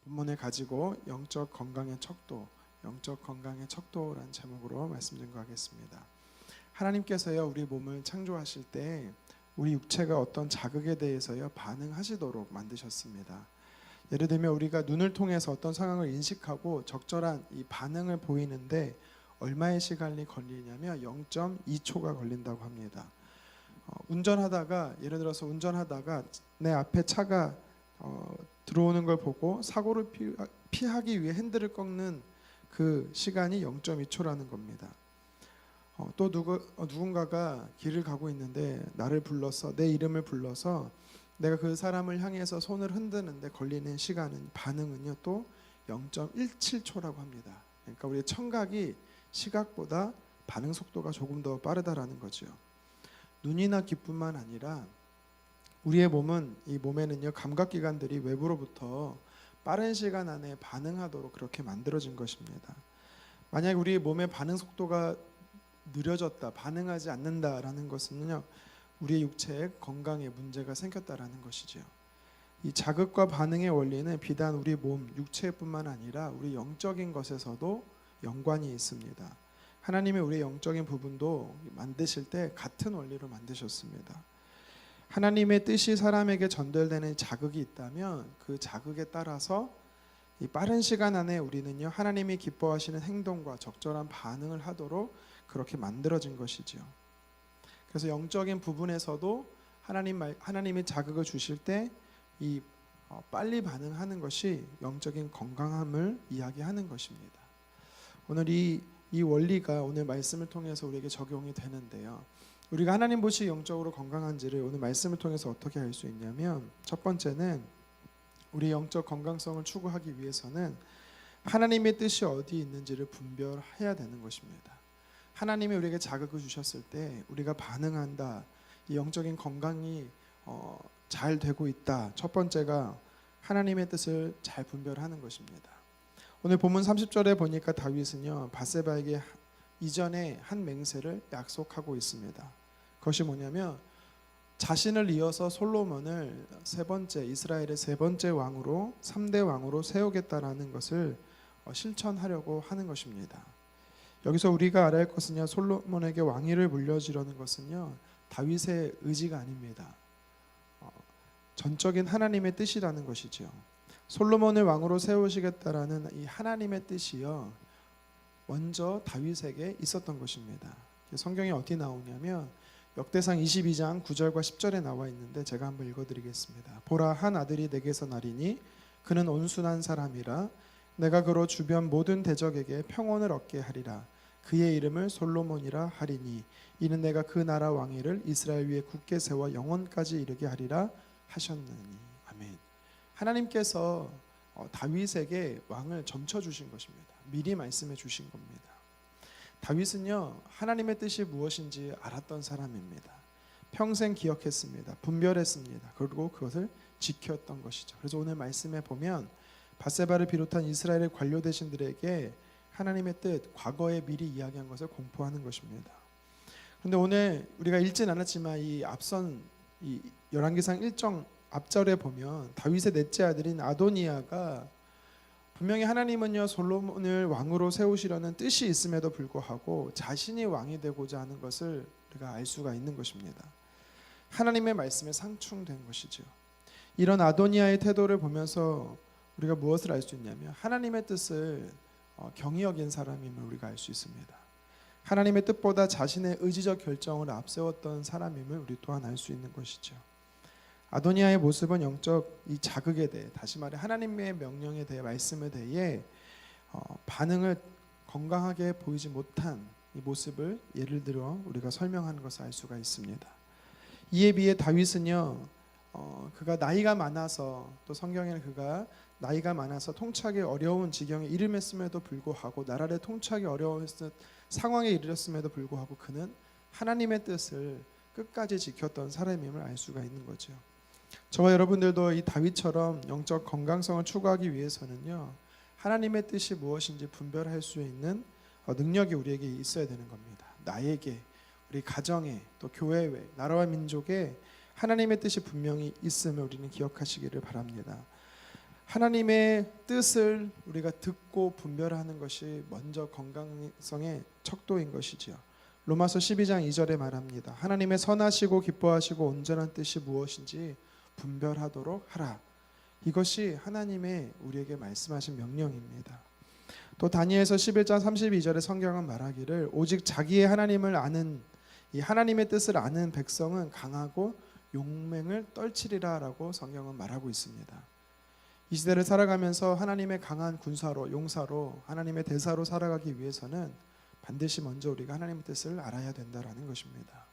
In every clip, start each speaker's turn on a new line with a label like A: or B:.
A: 본문을 가지고 영적 건강의 척도라는 제목으로 말씀 증거하겠습니다. 하나님께서요 우리 몸을 창조하실 때 우리 육체가 어떤 자극에 대해서요 반응하시도록 만드셨습니다. 예를 들면 우리가 눈을 통해서 어떤 상황을 인식하고 적절한 이 반응을 보이는데 얼마의 시간이 걸리냐면 0.2초가 걸린다고 합니다. 예를 들어서 운전하다가 내 앞에 차가 들어오는 걸 보고 사고를 피하기 위해 핸들을 꺾는 그 시간이 0.2초라는 겁니다. 또 누군가가 길을 가고 있는데 나를 불러서 내 이름을 불러서 내가 그 사람을 향해서 손을 흔드는데 걸리는 반응은요 또 0.17초라고 합니다. 그러니까 우리의 청각이 시각보다 반응 속도가 조금 더 빠르다라는 거죠. 눈이나 귀뿐만 아니라 우리의 몸에는요 감각기관들이 외부로부터 빠른 시간 안에 반응하도록 그렇게 만들어진 것입니다. 만약 우리 몸의 반응 속도가 느려졌다, 반응하지 않는다라는 것은요 우리의 육체의 건강에 문제가 생겼다라는 것이죠. 이 자극과 반응의 원리는 비단 우리 몸, 육체뿐만 아니라 우리 영적인 것에서도 연관이 있습니다. 하나님이 우리의 영적인 부분도 만드실 때 같은 원리로 만드셨습니다. 하나님의 뜻이 사람에게 전달되는 자극이 있다면 그 자극에 따라서 이 빠른 시간 안에 우리는요 하나님이 기뻐하시는 행동과 적절한 반응을 하도록 그렇게 만들어진 것이죠. 그래서 영적인 부분에서도 하나님이 자극을 주실 때 이 빨리 반응하는 것이 영적인 건강함을 이야기하는 것입니다. 오늘 이 원리가 오늘 말씀을 통해서 우리에게 적용이 되는데요. 우리가 하나님 보시 영적으로 건강한지를 오늘 말씀을 통해서 어떻게 알 수 있냐면 첫 번째는 우리 영적 건강성을 추구하기 위해서는 하나님의 뜻이 어디 있는지를 분별해야 되는 것입니다. 하나님이 우리에게 자극을 주셨을 때 우리가 반응한다, 이 영적인 건강이 잘 되고 있다. 첫 번째가 하나님의 뜻을 잘 분별하는 것입니다. 오늘 본문 30절에 보니까 다윗은요 밧세바에게 이전에 한 맹세를 약속하고 있습니다. 그것이 뭐냐면 자신을 이어서 솔로몬을 이스라엘의 세 번째 왕으로 3대 왕으로 세우겠다라는 것을 실천하려고 하는 것입니다. 여기서 우리가 알아야 할 것은요 솔로몬에게 왕위를 물려주려는 것은요 다윗의 의지가 아닙니다. 전적인 하나님의 뜻이라는 것이죠. 솔로몬을 왕으로 세우시겠다라는 이 하나님의 뜻이요 먼저 다윗에게 있었던 것입니다. 성경에 어디 나오냐면 역대상 22장 9절과 10절에 나와 있는데 제가 한번 읽어드리겠습니다. 보라, 한 아들이 내게서 나리니 그는 온순한 사람이라 내가 그로 주변 모든 대적에게 평온을 얻게 하리라. 그의 이름을 솔로몬이라 하리니 이는 내가 그 나라 왕위를 이스라엘 위에 굳게 세워 영원까지 이르게 하리라 하셨느니. 아멘. 하나님께서 다윗에게 왕을 점쳐 주신 것입니다. 미리 말씀해 주신 겁니다. 다윗은요 하나님의 뜻이 무엇인지 알았던 사람입니다. 평생 기억했습니다. 분별했습니다. 그리고 그것을 지켰던 것이죠. 그래서 오늘 말씀에 보면 밧세바를 비롯한 이스라엘의 관료 대신들에게 하나님의 뜻, 과거에 미리 이야기한 것을 공포하는 것입니다. 그런데 오늘 우리가 읽진 않았지만 이 앞선 이 열왕기상 1장 앞절에 보면 다윗의 넷째 아들인 아도니아가 분명히 하나님은요 솔로몬을 왕으로 세우시려는 뜻이 있음에도 불구하고 자신이 왕이 되고자 하는 것을 우리가 알 수가 있는 것입니다. 하나님의 말씀에 상충된 것이죠. 이런 아도니아의 태도를 보면서 우리가 무엇을 알 수 있냐면 하나님의 뜻을 경히 여긴 사람임을 우리가 알 수 있습니다. 하나님의 뜻보다 자신의 의지적 결정을 앞세웠던 사람임을 우리 또한 알 수 있는 것이죠. 아도니아의 모습은 영적 이 자극에 대해, 다시 말해 하나님의 명령에 대해, 말씀에 대해 반응을 건강하게 보이지 못한 이 모습을 예를 들어 우리가 설명하는 것을 알 수가 있습니다. 이에 비해 다윗은요 그가 나이가 많아서, 또 성경에는 그가 나이가 많아서 통치하기 어려운 지경에 이름했음에도 불구하고, 나라를 통치하기 어려운 상황에 이르렀음에도 불구하고 그는 하나님의 뜻을 끝까지 지켰던 사람임을 알 수가 있는 거죠. 저와 여러분들도 이 다윗처럼 영적 건강성을 추구하기 위해서는요 하나님의 뜻이 무엇인지 분별할 수 있는 능력이 우리에게 있어야 되는 겁니다. 나에게, 우리 가정에, 또 교회에, 나라와 민족에 하나님의 뜻이 분명히 있음을 우리는 기억하시기를 바랍니다. 하나님의 뜻을 우리가 듣고 분별하는 것이 먼저 건강성의 척도인 것이지요. 로마서 12장 2절에 말합니다. 하나님의 선하시고 기뻐하시고 온전한 뜻이 무엇인지 분별하도록 하라. 이것이 하나님의 우리에게 말씀하신 명령입니다. 또 다니엘서 11장 32절에 성경은 말하기를 오직 자기의 하나님을 아는 이 하나님의 뜻을 아는 백성은 강하고 용맹을 떨치리라라고 성경은 말하고 있습니다. 이 시대를 살아가면서 하나님의 강한 군사로 용사로 하나님의 대사로 살아가기 위해서는 반드시 먼저 우리가 하나님의 뜻을 알아야 된다라는 것입니다.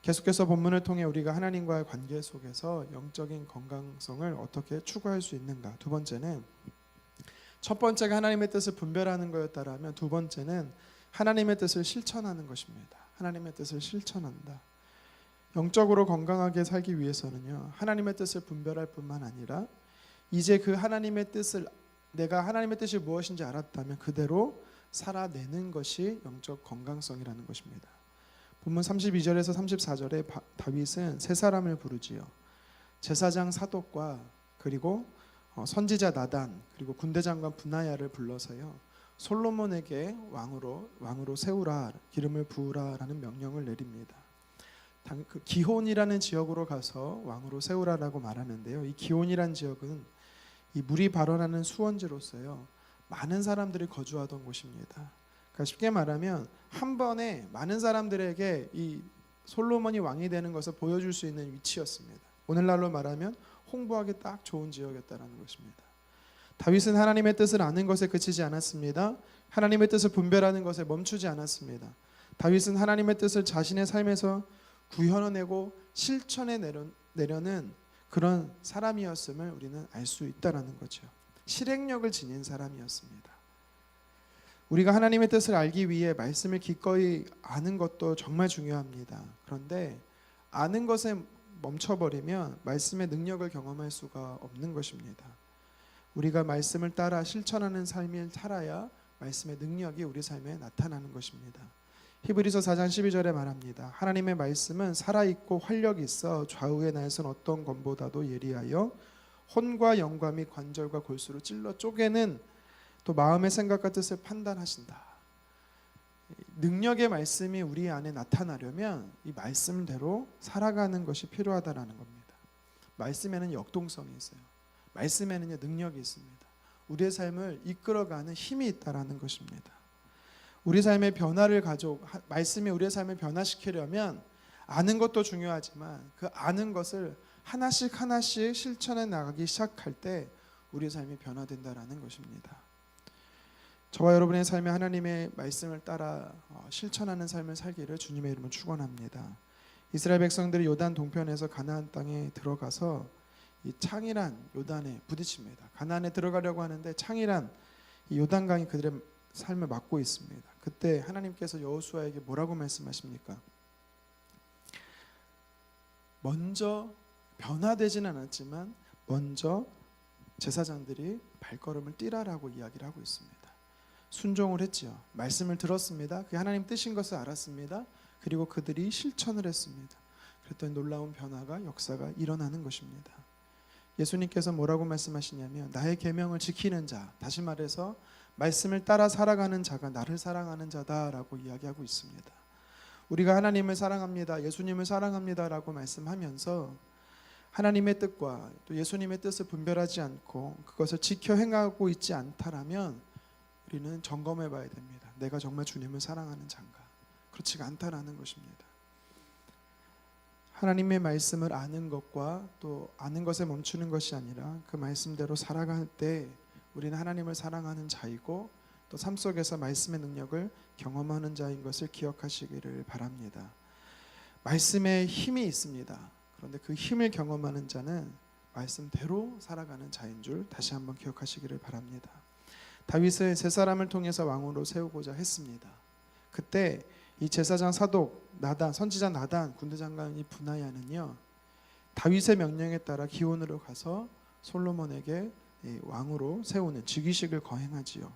A: 계속해서 본문을 통해 우리가 하나님과의 관계 속에서 영적인 건강성을 어떻게 추구할 수 있는가. 두 번째는 첫 번째가 하나님의 뜻을 분별하는 거였다라면 두 번째는 하나님의 뜻을 실천하는 것입니다. 하나님의 뜻을 실천한다. 영적으로 건강하게 살기 위해서는요, 하나님의 뜻을 분별할 뿐만 아니라 이제 그 하나님의 뜻을 내가 하나님의 뜻이 무엇인지 알았다면 그대로 살아내는 것이 영적 건강성이라는 것입니다. 본문 32절에서 34절에 다윗은 세 사람을 부르지요. 제사장 사독과 그리고 선지자 나단 그리고 군대장관 분하야를 불러서요, 솔로몬에게 왕으로 세우라, 기름을 부으라라는 명령을 내립니다. 그 기혼이라는 지역으로 가서 왕으로 세우라라고 말하는데요. 이 기혼이라는 지역은 이 물이 발원하는 수원지로서요, 많은 사람들이 거주하던 곳입니다. 그러니까 쉽게 말하면 한 번에 많은 사람들에게 이 솔로몬이 왕이 되는 것을 보여줄 수 있는 위치였습니다. 오늘날로 말하면 홍보하기 딱 좋은 지역이었다는 것입니다. 다윗은 하나님의 뜻을 아는 것에 그치지 않았습니다. 하나님의 뜻을 분별하는 것에 멈추지 않았습니다. 다윗은 하나님의 뜻을 자신의 삶에서 구현해내고 실천해 내려는 그런 사람이었음을 우리는 알 수 있다라는 거죠. 실행력을 지닌 사람이었습니다. 우리가 하나님의 뜻을 알기 위해 말씀을 기꺼이 아는 것도 정말 중요합니다. 그런데 아는 것에 멈춰버리면 말씀의 능력을 경험할 수가 없는 것입니다. 우리가 말씀을 따라 실천하는 삶을 살아야 말씀의 능력이 우리 삶에 나타나는 것입니다. 히브리서 4장 12절에 말합니다. 하나님의 말씀은 살아있고 활력이 있어 좌우의 날선 어떤 검보다도 예리하여 혼과 영과 및 관절과 골수를 찔러 쪼개는 또 마음의 생각과 뜻을 판단하신다. 능력의 말씀이 우리 안에 나타나려면 이 말씀대로 살아가는 것이 필요하다는 겁니다. 말씀에는 역동성이 있어요. 말씀에는 능력이 있습니다. 우리의 삶을 이끌어가는 힘이 있다는 것입니다. 우리 삶의 변화를 말씀이 우리의 삶을 변화시키려면 아는 것도 중요하지만 그 아는 것을 하나씩 실천해 나가기 시작할 때 우리의 삶이 변화된다는 것입니다. 저와 여러분의 삶에 하나님의 말씀을 따라 실천하는 삶을 살기를 주님의 이름으로 축원합니다. 이스라엘 백성들이 요단 동편에서 가나안 땅에 들어가서 이 창이란 요단에 부딪힙니다. 가나안에 들어가려고 하는데 창이란 이 요단강이 그들의 삶을 막고 있습니다. 그때 하나님께서 여호수아에게 뭐라고 말씀하십니까? 먼저 변화되지는 않았지만 먼저 제사장들이 발걸음을 띄라라고 이야기를 하고 있습니다. 순종을 했지요. 말씀을 들었습니다. 그게 하나님 뜻인 것을 알았습니다. 그리고 그들이 실천을 했습니다. 그랬더니 놀라운 변화가 역사가 일어나는 것입니다. 예수님께서 뭐라고 말씀하시냐면 나의 계명을 지키는 자, 다시 말해서 말씀을 따라 살아가는 자가 나를 사랑하는 자다라고 이야기하고 있습니다. 우리가 하나님을 사랑합니다, 예수님을 사랑합니다라고 말씀하면서 하나님의 뜻과 또 예수님의 뜻을 분별하지 않고 그것을 지켜 행하고 있지 않다라면 우리는 점검해 봐야 됩니다. 내가 정말 주님을 사랑하는 자인가? 그렇지가 않다라는 것입니다. 하나님의 말씀을 아는 것과 또 아는 것에 멈추는 것이 아니라 그 말씀대로 살아갈 때 우리는 하나님을 사랑하는 자이고 또 삶 속에서 말씀의 능력을 경험하는 자인 것을 기억하시기를 바랍니다. 말씀에 힘이 있습니다. 그런데 그 힘을 경험하는 자는 말씀대로 살아가는 자인 줄 다시 한번 기억하시기를 바랍니다. 다윗을 세 사람을 통해서 왕으로 세우고자 했습니다. 그때 이 제사장 사독 나단, 선지자 나단, 군대장관 이 분하야는요, 다윗의 명령에 따라 기온으로 가서 솔로몬에게 왕으로 세우는 즉위식을 거행하지요.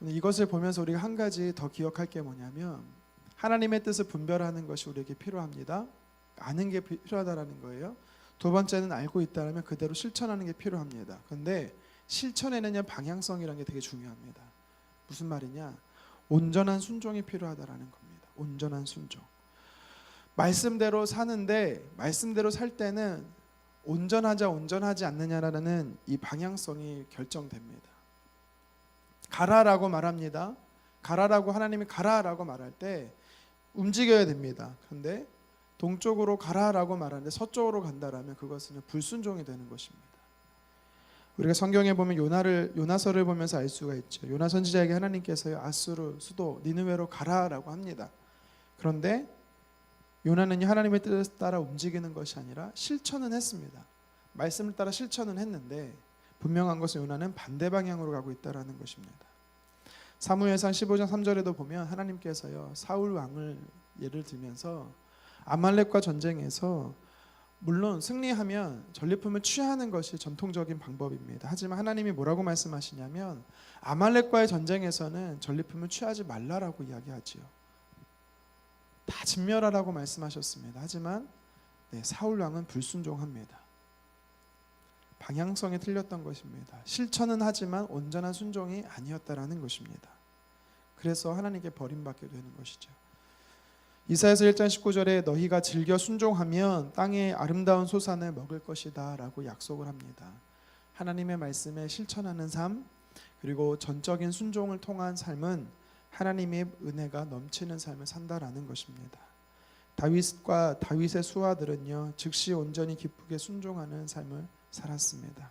A: 이것을 보면서 우리가 한 가지 더 기억할 게 뭐냐면 하나님의 뜻을 분별하는 것이 우리에게 필요합니다. 아는 게 필요하다라는 거예요. 두 번째는 알고 있다면 그대로 실천하는 게 필요합니다. 그런데 실천에는요 방향성이라는 게 되게 중요합니다. 무슨 말이냐? 온전한 순종이 필요하다라는 겁니다. 온전한 순종. 말씀대로 사는데 말씀대로 살 때는 온전하자 온전하지 않느냐라는 이 방향성이 결정됩니다. 가라라고 말합니다. 가라라고 하나님이 가라라고 말할 때 움직여야 됩니다. 그런데 동쪽으로 가라라고 말하는데 서쪽으로 간다라면 그것은 불순종이 되는 것입니다. 우리가 성경에 보면 요나서를 보면서 알 수가 있죠. 요나 선지자에게 하나님께서요 아수르 수도 니느웨로 가라라고 합니다. 그런데 요나는 하나님의 뜻에 따라 움직이는 것이 아니라 실천은 했습니다. 말씀을 따라 실천은 했는데 분명한 것은 요나는 반대 방향으로 가고 있다라는 것입니다. 사무엘상 15장 3절에도 보면 하나님께서요 사울 왕을 예를 들면서 아말렉과 전쟁에서 물론 승리하면 전리품을 취하는 것이 전통적인 방법입니다. 하지만 하나님이 뭐라고 말씀하시냐면 아말렉과의 전쟁에서는 전리품을 취하지 말라라고 이야기하지요. 다 진멸하라고 말씀하셨습니다. 하지만 사울 왕은 불순종합니다. 방향성이 틀렸던 것입니다. 실천은 하지만 온전한 순종이 아니었다라는 것입니다. 그래서 하나님께 버림받게 되는 것이죠. 이사야서 1장 19절에 너희가 즐겨 순종하면 땅의 아름다운 소산을 먹을 것이다 라고 약속을 합니다. 하나님의 말씀에 실천하는 삶 그리고 전적인 순종을 통한 삶은 하나님의 은혜가 넘치는 삶을 산다라는 것입니다. 다윗과 다윗의 수하들은요 즉시 온전히 기쁘게 순종하는 삶을 살았습니다.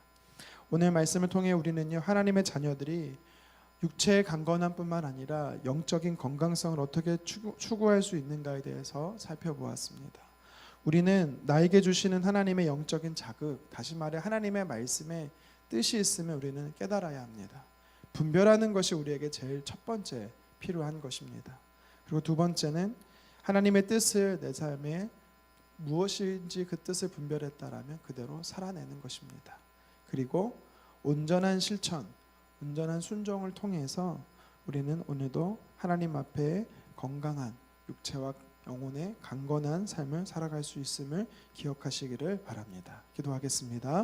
A: 오늘 말씀을 통해 우리는요 하나님의 자녀들이 육체의 강건함뿐만 아니라 영적인 건강성을 어떻게 추구할 수 있는가에 대해서 살펴보았습니다. 우리는 나에게 주시는 하나님의 영적인 자극, 다시 말해 하나님의 말씀에 뜻이 있으면 우리는 깨달아야 합니다. 분별하는 것이 우리에게 제일 첫 번째 필요한 것입니다. 그리고 두 번째는 하나님의 뜻을 내 삶에 무엇인지 그 뜻을 분별했다라면 그대로 살아내는 것입니다. 그리고 온전한 실천, 온전한 순종을 통해서 우리는 오늘도 하나님 앞에 건강한 육체와 영혼의 강건한 삶을 살아갈 수 있음을 기억하시기를 바랍니다. 기도하겠습니다.